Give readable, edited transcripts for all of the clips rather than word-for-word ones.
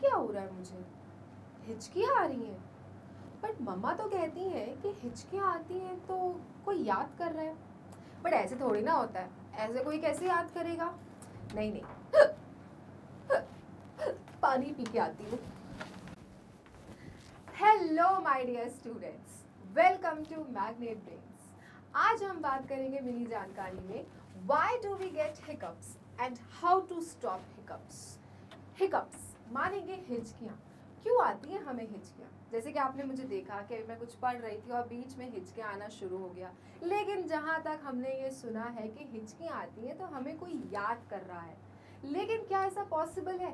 क्या हो रहा है मुझे? हिचकियाँ आ रही हैं। बट मम्मा तो कहती हैं कि हिचकियाँ आती हैं तो कोई याद कर रहा है। बट ऐसे थोड़ी ना होता है, ऐसे कोई कैसे याद करेगा? नहीं नहीं, पानी पी के आती हूँ। Hello my dear students, welcome to Magnet Brains. आज हम बात करेंगे मिनी जानकारी में why do we get hiccups and how to stop hiccups. Hiccups मानेंगे हिचकियाँ। क्यों आती हैं हमें हिचकियाँ? जैसे कि आपने मुझे देखा कि मैं कुछ पढ़ रही थी और बीच में हिचकियाँ आना शुरू हो गया। लेकिन जहाँ तक हमने ये सुना है कि हिचकियाँ आती हैं तो हमें कोई याद कर रहा है। लेकिन क्या ऐसा पॉसिबल है?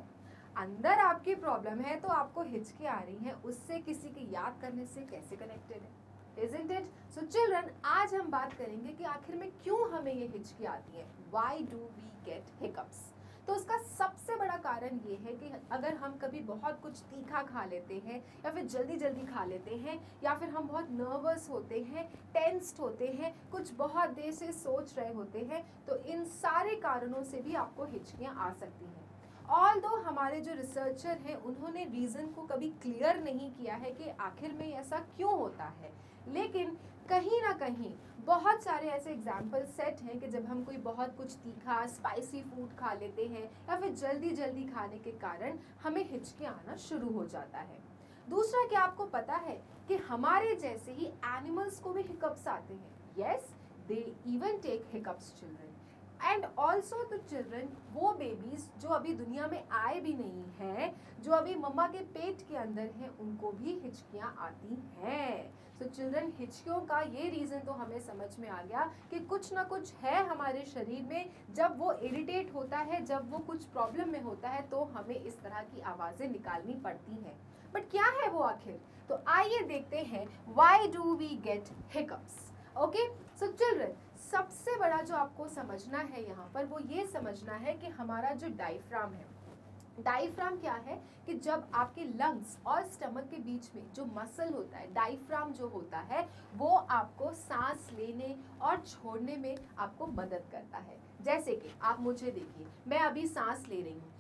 अंदर आपकी प्रॉब्लम है तो आपको हिचकियाँ आ रही हैं, उससे किसी की याद करने से कैसे कनेक्टेड है? Isn't it? So children, आज हम बात करेंगे कि आखिर में क्यों हमें ये हिचकियाँ आती हैं। Why do we get hiccups? तो उसका सबसे बड़ा कारण ये है कि अगर हम कभी बहुत कुछ तीखा खा लेते हैं या फिर जल्दी जल्दी खा लेते हैं या फिर हम बहुत नर्वस होते हैं, टेंस्ड होते हैं, कुछ बहुत देर से सोच रहे होते हैं, तो इन सारे कारणों से भी आपको हिचकियाँ आ सकती हैं। ऑल्दो हमारे जो रिसर्चर हैं उन्होंने रीज़न को कभी क्लियर नहीं किया है कि आखिर में ऐसा क्यों होता है, लेकिन कहीं ना कहीं बहुत सारे ऐसे एग्जाम्पल सेट हैं कि जब हम कोई बहुत कुछ तीखा स्पाइसी फूड खा लेते हैं या फिर जल्दी जल्दी खाने के कारण हमें हिचकियाँ आना शुरू हो जाता है। दूसरा, क्या आपको पता है कि हमारे जैसे ही एनिमल्स को भी हिकअप्स आते हैं? Yes, they even take hiccups children. And also the children, वो बेबीज जो अभी दुनिया में आए भी नहीं हैं, जो अभी मम्मा के पेट के अंदर हैं, उनको भी हिचकियाँ आती हैं। सो चिल्ड्रन, हिचकियों का ये रीज़न तो हमें समझ में आ गया कि कुछ ना कुछ है हमारे शरीर में। जब वो इरिटेट होता है, जब वो कुछ प्रॉब्लम में होता है, तो हमें इस तरह की आवाज़ें निकालनी पड़ती हैं। बट क्या है वो आखिर? तो आइए देखते हैं why do we get hiccups. Okay, so children, सबसे बड़ा जो आपको समझना है यहाँ पर वो ये समझना है कि हमारा जो डायफ्राम है, डायफ्राम क्या है कि जब आपके लंग्स और स्टमक के बीच में जो मसल होता है, डायफ्राम जो होता है, वो आपको सांस लेने और छोड़ने में आपको मदद करता है। जैसे कि आप मुझे देखिए, मैं अभी सांस ले रही हूँ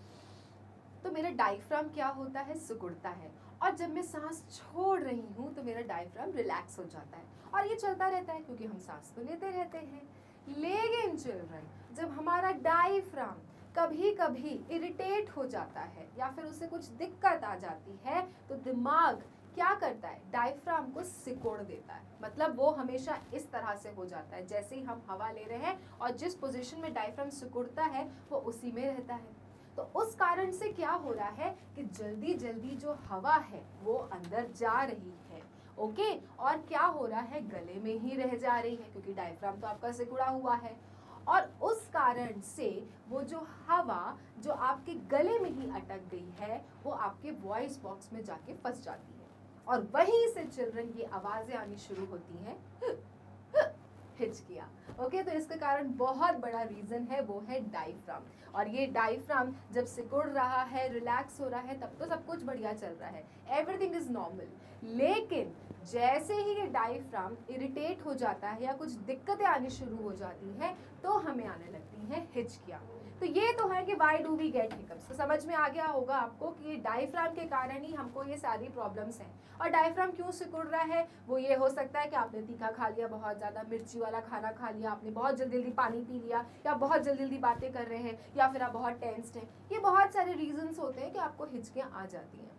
तो मेरा डायफ्राम क्या होता है? सिकुड़ता है। और जब मैं सांस छोड़ रही हूँ तो मेरा डायफ्राम रिलैक्स हो जाता है। और ये चलता रहता है क्योंकि हम सांस तो लेते रहते हैं। लेकिन चिल्ड्रन, जब हमारा डायफ्राम कभी कभी इरिटेट हो जाता है या फिर उसे कुछ दिक्कत आ जाती है तो दिमाग क्या करता है? डायफ्राम को सिकोड़ देता है। मतलब वो हमेशा इस तरह से हो जाता है, जैसे ही हम हवा ले रहे हैं और जिस पोजीशन में डायफ्राम सिकुड़ता है वो उसी में रहता है। तो उस कारण से क्या हो रहा है कि जल्दी जल्दी जो हवा है वो अंदर जा रही है। ओके, और क्या हो रहा है? गले में ही रह जा रही है क्योंकि डायफ्राम तो आपका सिकुड़ा हुआ है। और उस कारण से वो जो हवा जो आपके गले में ही अटक गई है वो आपके वॉइस बॉक्स में जाके फंस जाती है और वहीं से चिल्ड्रन ये आवाजें आनी शुरू होती हैं, हिचकियाँ। ओके, तो इसके कारण बहुत बड़ा रीजन है वो है डायफ्राम। और ये डायफ्राम जब सिकुड़ रहा है, रिलैक्स हो रहा है, तब तो सब कुछ बढ़िया चल रहा है, एवरीथिंग इज नॉर्मल। लेकिन जैसे ही ये डायफ्राम इरिटेट हो जाता है या कुछ दिक्कतें आनी शुरू हो जाती हैं तो हमें आने लगती हैं हिचकियाँ। तो ये तो है कि why do we get hiccups. तो समझ में आ गया होगा आपको कि डायफ्राम के कारण ही हमको ये सारी प्रॉब्लम्स हैं। और डायफ्राम क्यों सिकुड़ रहा है? वो ये हो सकता है कि आपने तीखा खा लिया, बहुत ज़्यादा मिर्ची वाला खाना खा लिया, आपने बहुत जल्दी जल्दी पानी पी लिया, या बहुत जल्दी जल्दी बातें कर रहे हैं, या फिर आप बहुत टेंस्ड हैं। ये बहुत सारे रीजंस होते हैं कि आपको हिचकियाँ आ जाती हैं।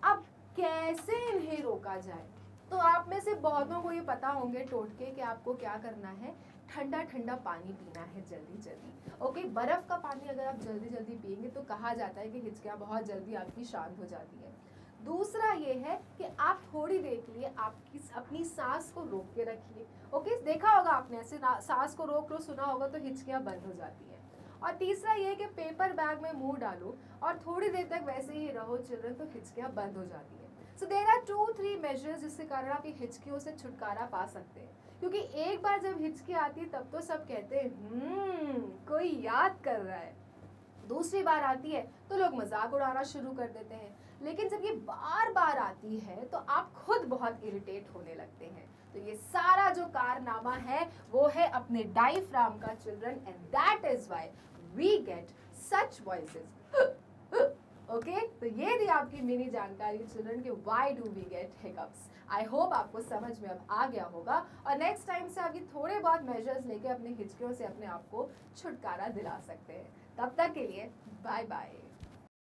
अब कैसे इन्हें रोका जाए? तो आप में से बहुतों को ये पता होंगे टोटके कि आपको क्या करना है, ठंडा ठंडा पानी पीना है जल्दी जल्दी। ओके, बर्फ का पानी अगर आप जल्दी जल्दी पिएंगे तो कहा जाता है कि हिचकियाँ बहुत जल्दी आपकी शांत हो जाती है। दूसरा ये है कि आप थोड़ी देर के लिए आपकी अपनी सांस को रोक के रखिए। ओके, देखा होगा आपने, ऐसे सांस को रोक लो, सुना होगा तो हिचकियाँ बंद हो जाती है। और तीसरा ये कि पेपर बैग में मुंह डालो और थोड़ी देर तक वैसे ही रहो चिल्ड्रन, तो हिचकियाँ बंद हो जाती है। सो देयर आर 2-3 मेजर्स जिसके कारण आप ये हिचकियों से छुटकारा पा सकते हैं। क्योंकि एक बार जब हिचकी आती है तब तो सब कहते हैं कोई याद कर रहा है। दूसरी बार आती है तो लोग मजाक उड़ाना शुरू कर देते हैं। लेकिन जब ये बार बार आती है तो आप खुद बहुत इरिटेट होने लगते हैं। तो ये सारा जो कारनामा है वो है अपने डायफ्राम का children, and that is why we get such voices okay तो ये थी आपकी मिनी जानकारी चिल्ड्रन के why do we get hiccups. I hope आपको समझ में अब आ गया होगा और नेक्स्ट टाइम से आप ये थोड़े बहुत मेजर्स लेके अपने हिचकियों से अपने आप को छुटकारा दिला सकते हैं। तब तक के लिए बाय बाय।